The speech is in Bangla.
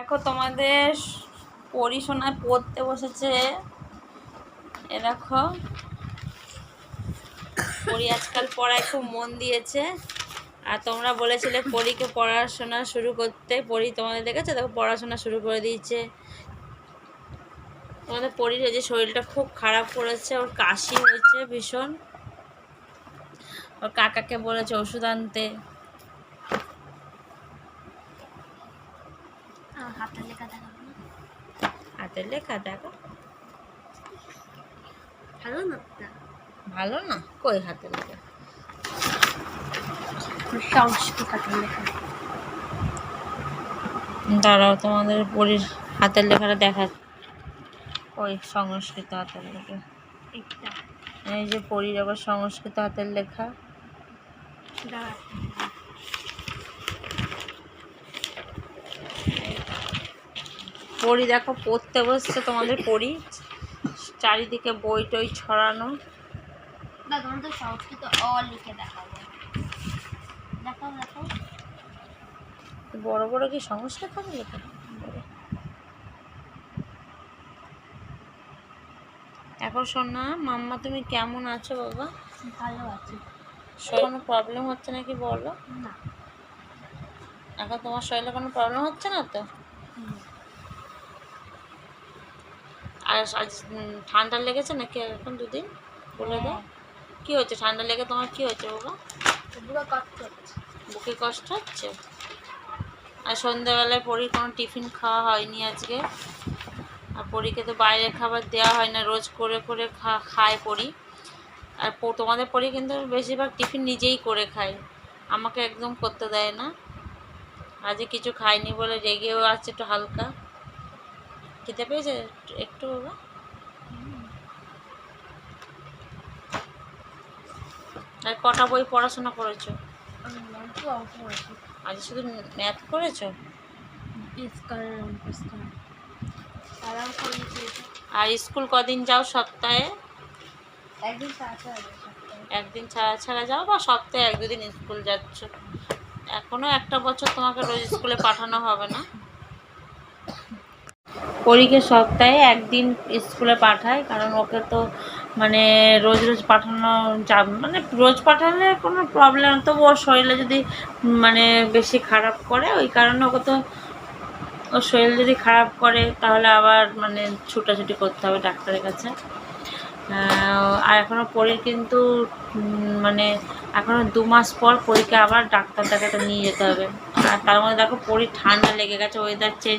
দেখো তোমাদের পড়াশোনায় পড়তে বসেছে। এ দেখো পড়ি আজকাল পড়ায় খুব মন দিয়েছে। আর তোমরা বলেছিলে পরীকে পড়াশোনা শুরু করতে, পড়ি তোমাদের দেখেছো দেখো পড়াশোনা শুরু করে দিয়েছে। তোমাদের পরীর যে শরীরটা খুব খারাপ করেছে, ওর কাশি হয়েছে ভীষণ। ওর কাকাকে বলেছে ওষুধ আনতে। হাতের লেখা দেখাবো না? হাতের লেখা দেখো ভালো না? ভালো না? কই হাতের লেখা? সংস্কৃত হাতের লেখা। দাঁড়াও তোমাদের পরীর হাতের লেখাটা দেখা। ওই সংস্কৃত হাতের লেখা, এই যে পরীর আবার সংস্কৃত হাতের লেখা। পড়ি দেখো পড়তে বসছে তোমাদের পড়ি, চারিদিকে বই টই ছড়ানো। তো সংস্কৃত অ লিখে দেখাবো। দেখাও দেখাও। বড় বড় কি সংস্কৃত লেখা? এখন শোনা মাম্মা, তুমি কেমন আছো বাবা? ভালো আছি। কোনো প্রবলেম হচ্ছে নাকি বলো? না। এখন তোমার শরীরে কোনো প্রবলেম হচ্ছে না তো? আর আজ ঠান্ডা লেগেছে নাকি এখন দুদিন? বলে দাও কী হচ্ছে? ঠান্ডা লেগে তোমার কী হচ্ছে বাবা? বুকে কষ্ট হচ্ছে। বুকে কষ্ট হচ্ছে? আর সন্ধ্যাবেলায় পরীর কোনো টিফিন খাওয়া হয়নি আজকে। আর পরীকে তো বাইরের খাবার দেওয়া হয় না, রোজ করে করে খায় পরী। আর তোমাদের পরী কিন্তু বেশিরভাগ টিফিন নিজেই করে খায়, আমাকে একদম করতে দেয় না। আজকে কিছু খায়নি বলে রেগেও আছে একটু হালকা। খেতে পেয়েছে একটু বাবা? আর কটা বই পড়াশোনা করেছো? আজ শুধু ম্যাথ করেছো? আর স্কুল কদিন যাও সপ্তাহে? একদিন ছাড়া ছাড়া যাও, বা সপ্তাহে এক দুদিন স্কুল যাচ্ছ। এখনো একটা বছর তোমাকে রোজ স্কুলে পাঠানো হবে না। পরীকে সপ্তাহে একদিন স্কুলে পাঠায়, কারণ ওকে তো মানে রোজ রোজ পাঠানো যাবে, মানে রোজ পাঠালে কোনো প্রবলেম, তবু ওর শরীরে যদি মানে বেশি খারাপ করে, ওই কারণে ওকে তো ওর শরীর যদি খারাপ করে তাহলে আবার মানে ছুটাছুটি করতে হবে ডাক্তারের কাছে। আর এখনও পরীর কিন্তু মানে এখনও 2 মাস পর পরীকে আবার ডাক্তার দেখাতে নিয়ে যেতে হবে। আর তার মধ্যে দেখো পরীর ঠান্ডা লেগে গেছে, ওয়েদার চেঞ্জ